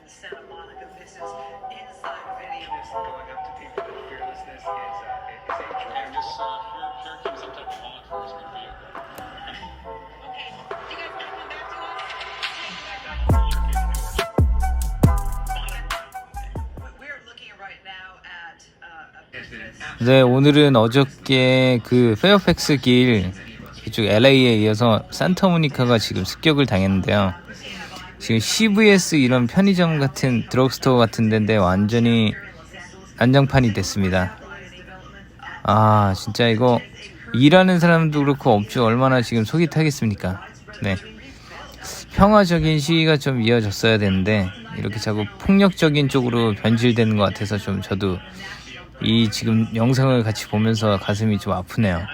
Santa Monica. This is inside video. Going up to people with fearlessness is a joy. And this here comes some type of law enforcement vehicle. Okay, you guys want to come back to us? We're looking right now at 네, 오늘은 어저께 그 페어팩스 길 이쪽 LA에 이어서 산타모니카가 지금 습격을 당했는데요. 지금 CVS 이런 편의점 같은 드럭스토어 같은 데인데 완전히 난장판이 됐습니다. 아, 진짜 이거 일하는 사람도 그렇고 업주 얼마나 지금 속이 타겠습니까? 네, 평화적인 시위가 좀 이어졌어야 되는데 이렇게 자꾸 폭력적인 쪽으로 변질되는 것 같아서 좀 저도 이 지금 영상을 같이 보면서 가슴이 좀 아프네요.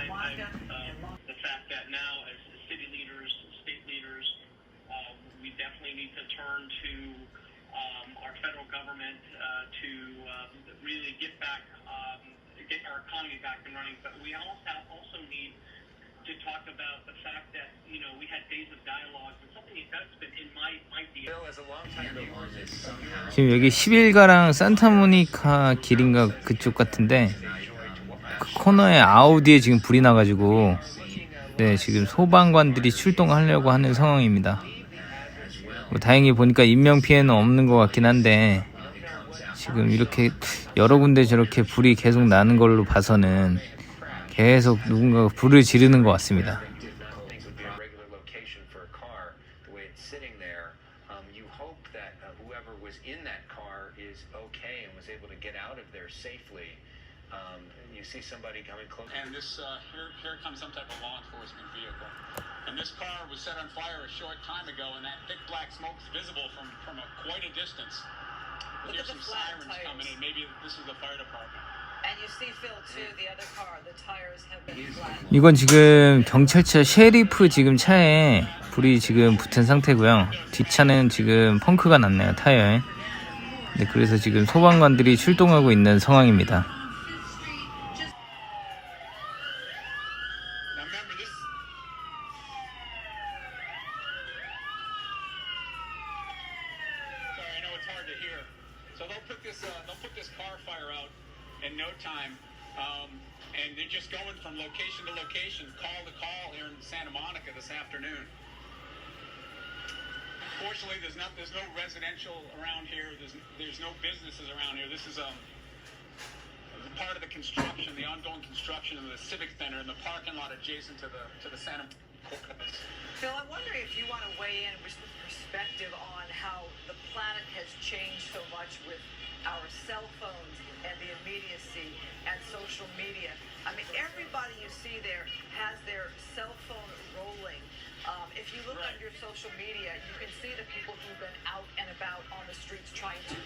지금 여기 11가랑 산타모니카 길인가 그쪽 같은데 그 코너에 아우디에 지금 불이 나가지고 네, 지금 소방관들이 출동하려고 하는 상황입니다. 뭐 다행히 보니까 인명피해는 없는 것 같긴 한데 지금 이렇게 여러 군데 저렇게 불이 계속 나는 걸로 봐서는 계속 누군가가 불을 지르는 것 같습니다. And this here comes some type of law enforcement vehicle. And this car was set on fire a short time ago, and that thick black smoke is visible from quite a distance. There's some sirens coming in. Maybe this is the fire department. And you see, Phil, too, the other car, the tires have been flat. 이건 지금 경찰차 셰리프 지금 차에 불이 지금 붙은 상태고요. 뒷차는 지금 펑크가 났네요, 타이어에. 네, 그래서 지금 소방관들이 출동하고 있는 상황입니다. So they'll put this car fire out in no time, and they're just going from location to location, call to call here in Santa Monica this afternoon. Fortunately, there's no residential around here. There's no businesses around here. This is part of the construction, the ongoing construction of the Civic Center and the parking lot adjacent to the Santa Monica. Phil, I'm wondering if you want to weigh in with perspective on how the planet has changed so much with our cell phones and the immediacy and social media. I mean, everybody you see there has their cell phone rolling. If you look on your social media, you can see the people who've been out and about on the streets trying to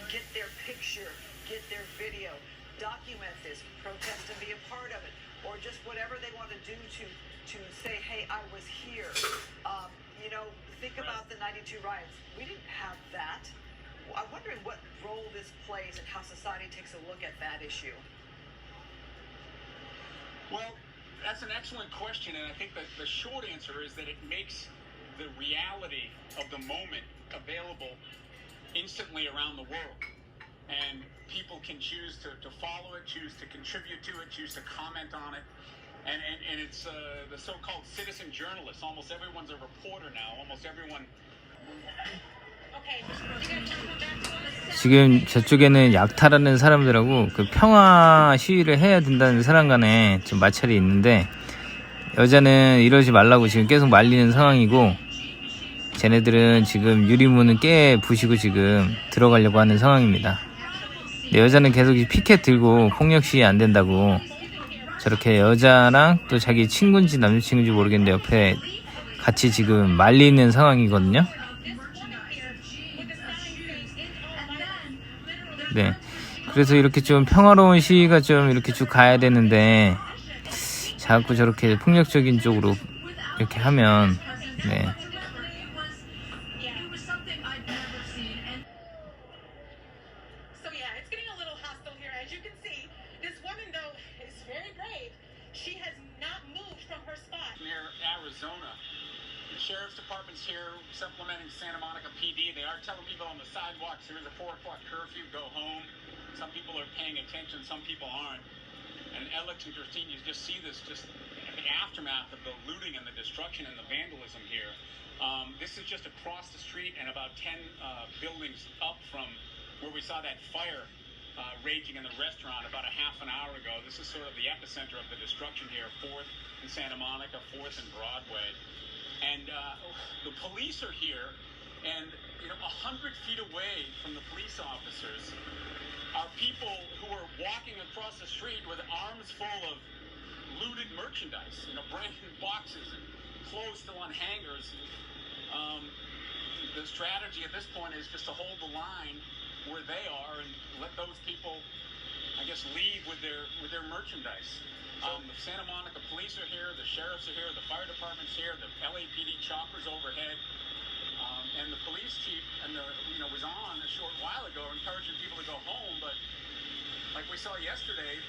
get their picture, get their video, document this, protest and be a part of it, or just whatever they want to do to say, hey, I was here. You know, think about the 92 riots. We didn't have that. I'm wondering what role this plays and how society takes a look at that issue. Well, that's an excellent question, and I think that the short answer is that it makes the reality of the moment available instantly around the world. And people can choose to follow it, choose to contribute to it, choose to comment on it. And it's the so-called citizen journalist. Almost everyone's a reporter now. Almost everyone. Okay, you guys want to come back to us? 지금 저쪽에는 약탈하는 사람들하고 그 평화 시위를 해야 된다는 사람 간에 좀 마찰이 있는데 여자는 이러지 말라고 지금 계속 말리는 상황이고 쟤네들은 지금 유리문은 깨 부시고 지금 들어가려고 하는 상황입니다. 근데 여자는 계속 피켓 들고 폭력 시위 안 된다고 저렇게 여자랑 또 자기 친구인지 남자친구인지 모르겠는데 옆에 같이 지금 말리는 상황이거든요. 네, 그래서 이렇게 좀 평화로운 시위가 좀 이렇게 쭉 가야 되는데 자꾸 저렇게 폭력적인 쪽으로 이렇게 하면 네. the sheriff's department's here supplementing Santa Monica PD. They are telling people on the sidewalks there is a 4 o'clock curfew, go home. Some people are paying attention, some people aren't. And Alex and Christine, you just see this, just the aftermath of the looting and the destruction and the vandalism here. This is just across the street and about 10 buildings up from where we saw that fire raging in the restaurant about a half an hour ago. This is sort of the epicenter of the destruction here, 4th and Santa Monica, 4th and Broadway. And the police are here, and 100 feet away from the police officers are people who are walking across the street with arms full of looted merchandise, brand new boxes and clothes still on hangers. The strategy at this point is just to hold the line where they are and let those people, I guess, leave with their merchandise. The Santa Monica police are here, the sheriffs are here, the fire department's here, the LAPD choppers overhead, and the police chief was on a short while ago encouraging people to go home, but like we saw yesterday,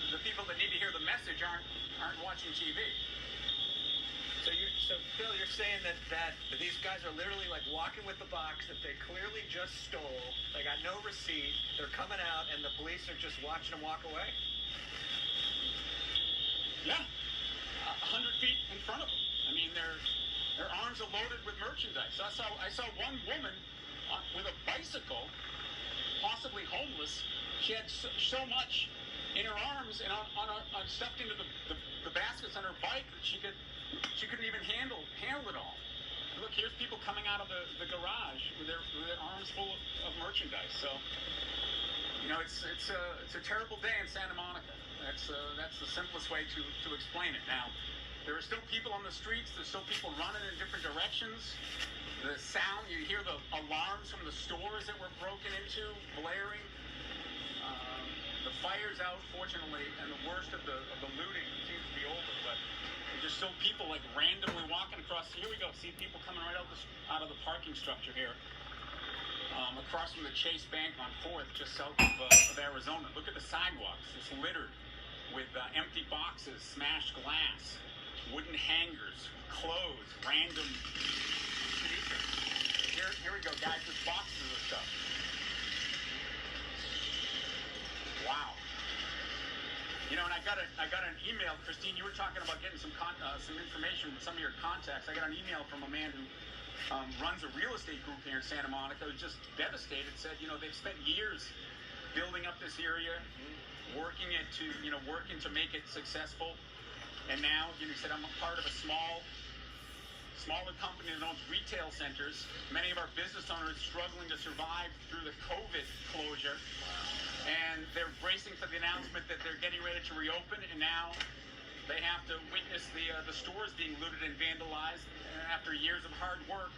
the people that need to hear the message aren't watching TV. So Phil, you're saying that these guys are literally like walking with the box that they clearly just stole. They got no receipt. They're coming out, and the police are just watching them walk away. Yeah, 100 feet in front of them. I mean, their arms are loaded with merchandise. I saw one woman with a bicycle, possibly homeless. She had so much in her arms and on stuffed into the baskets on her bike that she couldn't even handle it all. Look, here's people coming out of the garage with their arms full of merchandise. So, it's a terrible day in Santa Monica. That's the simplest way to explain it. Now, there are still people on the streets. There's still people running in different directions. The sound, you hear the alarms from the stores that were broken into blaring. The fire's out, fortunately, and the worst of the looting seems to be over. But there's just still people like randomly walking across. Here we go. See people coming right out of the parking structure here. Across from the Chase Bank on 4th, just south of Arizona. Look at the sidewalks. It's littered with empty boxes, smashed glass, wooden hangers, clothes, random sneakers. Here we go, guys, with boxes of stuff. Wow. And I got an email, Christine. You were talking about getting some information from some of your contacts. I got an email from a man who runs a real estate group here in Santa Monica, who's just devastated. Said, they've spent years building up this area, working to make it successful, and now he said, I'm a part of a smaller company that owns retail centers. Many of our business owners struggling to survive through the COVID closure, and they're bracing for the announcement that they're getting ready to reopen, and now they have to witness the stores being looted and vandalized. And after years of hard work,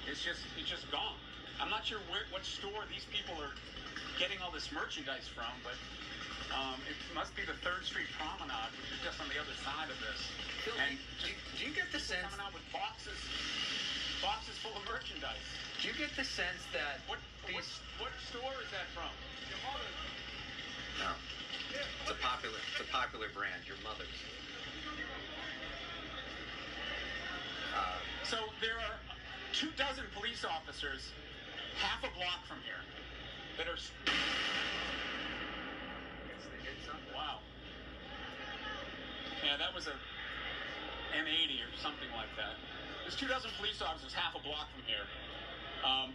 it's just gone. I'm not sure what store these people are getting all this merchandise from, but it must be the 3rd Street Promenade, which is just on the other side of this. Phil, And do you get the sense? coming out with boxes full of merchandise. Do you get the sense that What store is that from? Your mother's. No, it's a popular brand. Your mother's. So there are 24 police officers half a block from here that are. Wow. Yeah, that was a M80 or something like that. There's 24 police officers half a block from here,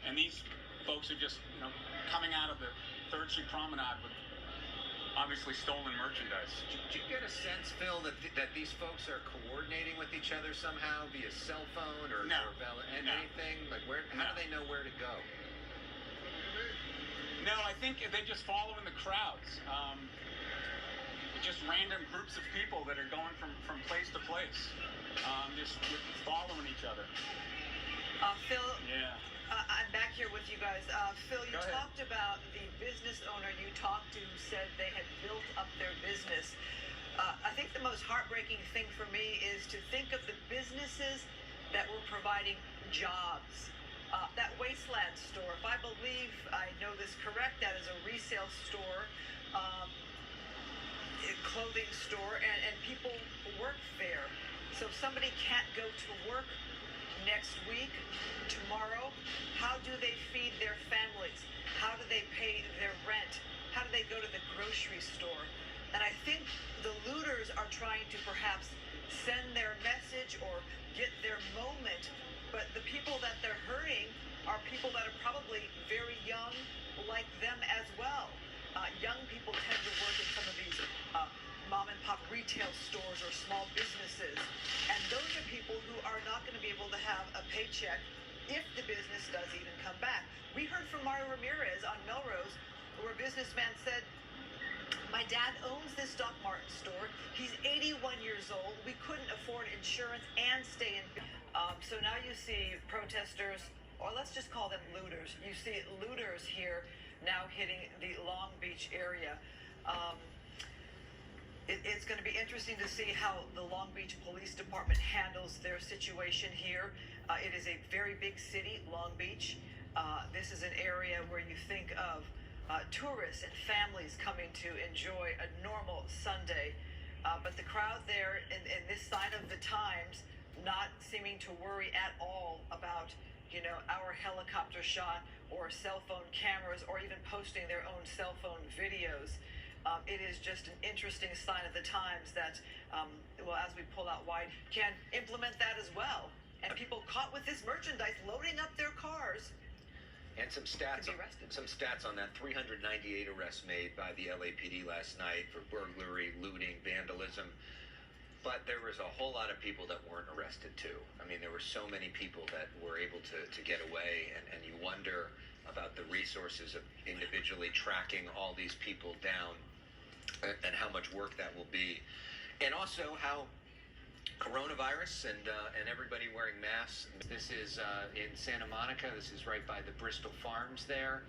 and these folks are just coming out of the 3rd Street Promenade with obviously stolen merchandise. Do you get a sense, Phil, that these folks are coordinating with each other somehow via cell phone or No. anything? Like how do they know where to go? No, I think they're just following the crowds. Just random groups of people that are going from place to place, just following each other. Phil, Yeah. I'm back here with you guys. Phil, you Go ahead. talked about the business owner you talked to who said they had built up their business. I think the most heartbreaking thing for me is to think of the businesses that were providing jobs. That Wasteland store, if I believe I know this correct, that is a resale store, clothing store, and people work there. So if somebody can't go to work next week, tomorrow? How do they feed their families? How do they pay their rent? How do they go to the grocery store? And I think the looters are trying to perhaps send their message or get their moment, but the people that they're hurting are people that are probably very young, like them as well. Young people tend to work in some of these mom and pop retail stores or small businesses, and those are people who are not going to be able to have a paycheck if the business does even come back. We heard from Mario Ramirez on Melrose, where a businessman said, my dad owns this Doc Martens store. He's 81 years old. We couldn't afford insurance and stay in. So now you see protesters, or let's just call them looters. You see looters here now hitting the Long Beach area. It's going to be interesting to see how the Long Beach Police Department handles their situation here. It is a very big city, Long Beach. This is an area where you think of tourists and families coming to enjoy a normal Sunday. But the crowd there in this side of the Times not seeming to worry at all about, you know, our helicopter shot or cell phone cameras or even posting their own cell phone videos. It is just an interesting sign of the times that, well, as we pull out wide, can implement that as well. And people caught with this merchandise loading up their cars. And some stats on that 398 arrests made by the LAPD last night for burglary, looting, vandalism. But there was a whole lot of people that weren't arrested too. I mean, there were so many people that were able to get away, and you wonder about the resources of individually tracking all these people down and how much work that will be. And also how coronavirus and everybody wearing masks. This is in Santa Monica. This is right by the Bristol Farms there.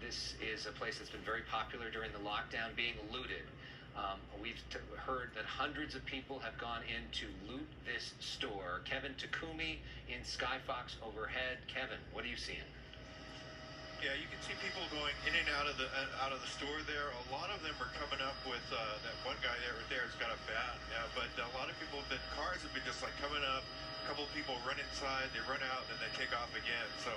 This is a place that's been very popular during the lockdown, being looted. We've heard that hundreds of people have gone in to loot this store. Kevin Takumi in Skyfox overhead. Kevin, what are you seeing? Yeah, you can see people going in and out of the store there. A lot of them are coming up with that one guy there right there has got a bat. Yeah, but a lot of people have been, cars have been just like coming up. A couple of people run inside, they run out, and they take off again. So,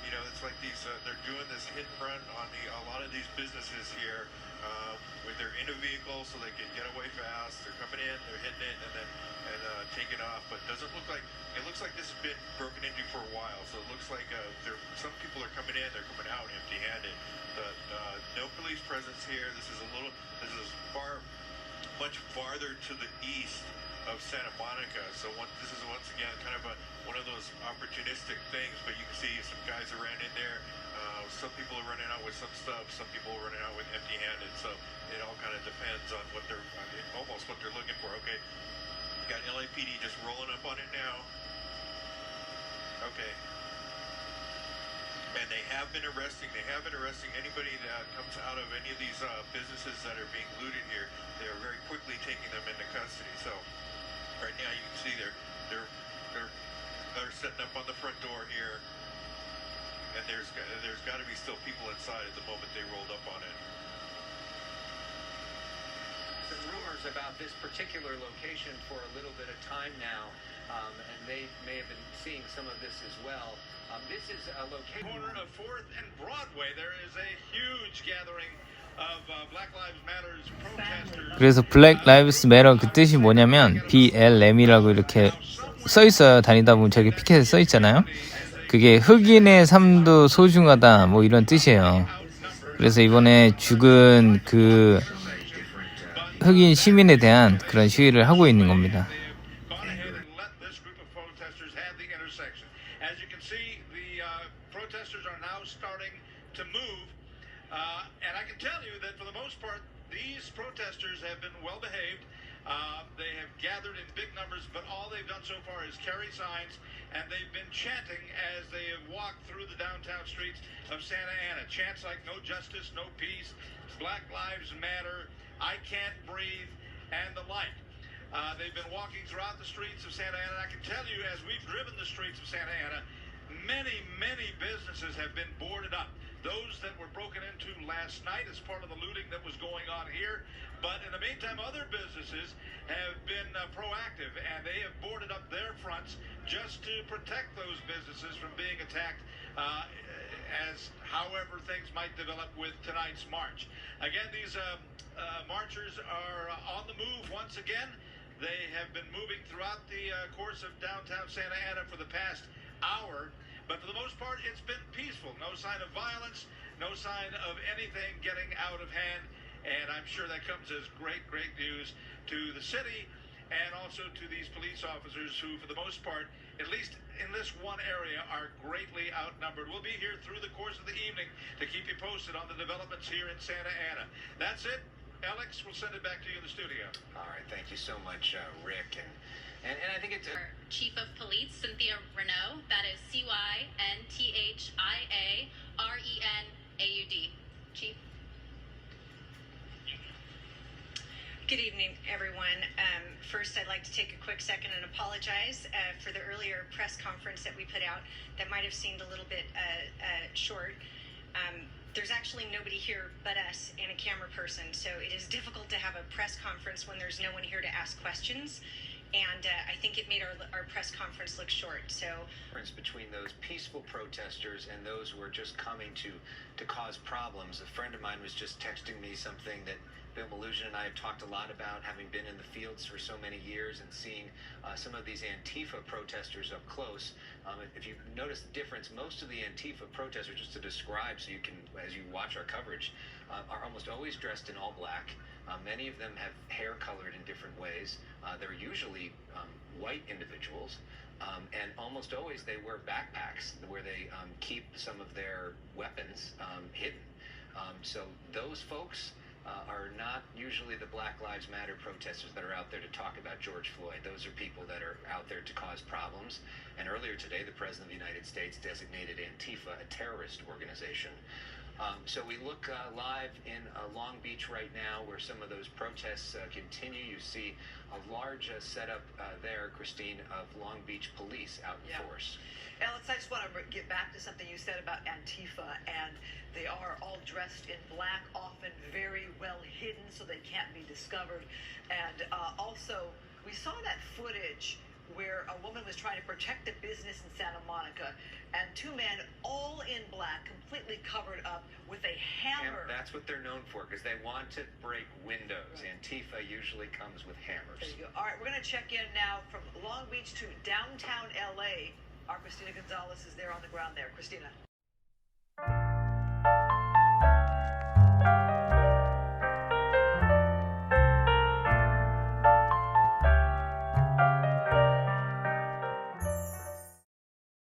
you know, it's like these they're doing this hit and run on a lot of these businesses here. Where they're in a vehicle so they can get away fast. They're coming in, they're hitting it, and then taking off. But doesn't look like, it looks like this has been broken into for a while. So it looks like some people are coming in, they're coming out empty-handed. But no police presence here. This is much farther to the east of Santa Monica. So this is once again kind of one of those opportunistic things. But you can see some guys that ran in there. Some people are running out with some stuff. Some people are running out with empty-handed. So it all kind of depends on what they're looking for. Okay, you got LAPD just rolling up on it now. Okay, and they have been arresting. They have been arresting anybody that comes out of any of these businesses that are being looted here. They are very quickly taking them into custody. So right now you can see they're setting up on the front door here. And there's got to be still people inside at the moment they rolled up on it. Some rumors about this particular location for a little bit of time now, and they may have been seeing some of this as well. This is a location. Corner of 4th and Broadway, there is a huge gathering of Black Lives Matter's protesters. 그래서 Black Lives Matter 그 뜻이 뭐냐면 BLM이라고 이렇게 써 있어요. 다니다 보면 저기 피켓에 써 있잖아요. 그게 흑인의 삶도 소중하다 뭐 이런 뜻이에요. 그래서 이번에 죽은 그 흑인 시민에 대한 그런 시위를 하고 있는 겁니다. They have gathered in big numbers, but all they've done so far is carry signs, and they've been chanting as they have walked through the downtown streets of Santa Ana. Chants like "No justice, no peace," "Black Lives Matter," "I can't breathe," and the like. They've been walking throughout the streets of Santa Ana. I can tell you, as we've driven the streets of Santa Ana, many businesses have been boarded up. Those that were broken into last night as part of the looting that was going on here. But in the meantime, other businesses have been proactive, and they have boarded up their fronts just to protect those businesses from being attacked as however things might develop with tonight's march. Again, these marchers are on the move once again. They have been moving throughout the course of downtown Santa Ana for the past hour. But for the most part, it's been peaceful. No sign of violence, no sign of anything getting out of hand. And I'm sure that comes as great news to the city and also to these police officers who, for the most part, at least in this one area, are greatly outnumbered. We'll be here through the course of the evening to keep you posted on the developments here in Santa Ana. That's it. Alex, we'll send it back to you in the studio. All right, thank you so much, Rick. And I think it's Chief of Police Cynthia Renaud. That is CYNTHIARENAUD. Chief. Good evening, everyone. First, I'd like to take a quick second and apologize for the earlier press conference that we put out that might have seemed a little bit short. There's actually nobody here but us and a camera person, so it is difficult to have a press conference when there's no one here to ask questions. And I think it made our press conference look short. So, difference between those peaceful protesters and those who are just coming to cause problems. A friend of mine was just texting me something that Bill Malugin and I have talked a lot about, having been in the fields for so many years and seeing some of these Antifa protesters up close. If you notice the difference, most of the Antifa protesters, just to describe so you can, as you watch our coverage, are almost always dressed in all black. Many of them have hair colored in different ways. They're usually white individuals, and almost always they wear backpacks where they keep some of their weapons hidden. So those folks are not usually the Black Lives Matter protesters that are out there to talk about George Floyd. Those are people that are out there to cause problems. And earlier today, the President of the United States designated Antifa a terrorist organization. So we look live in Long Beach right now, where some of those protests continue. You see a large setup there, Christine, of Long Beach police out in force. Alex, I just want to get back to something you said about Antifa, and they are all dressed in black, often very well hidden so they can't be discovered. And also, we saw that footage where a woman was trying to protect the business in Santa Monica, and two men all in black, completely covered up with a hammer. That's what they're known for, because they want to break windows. Right. Antifa usually comes with hammers. There you go. All right, we're going to check in now from Long Beach to downtown LA. Our Christina Gonzalez is there on the ground there. Christina.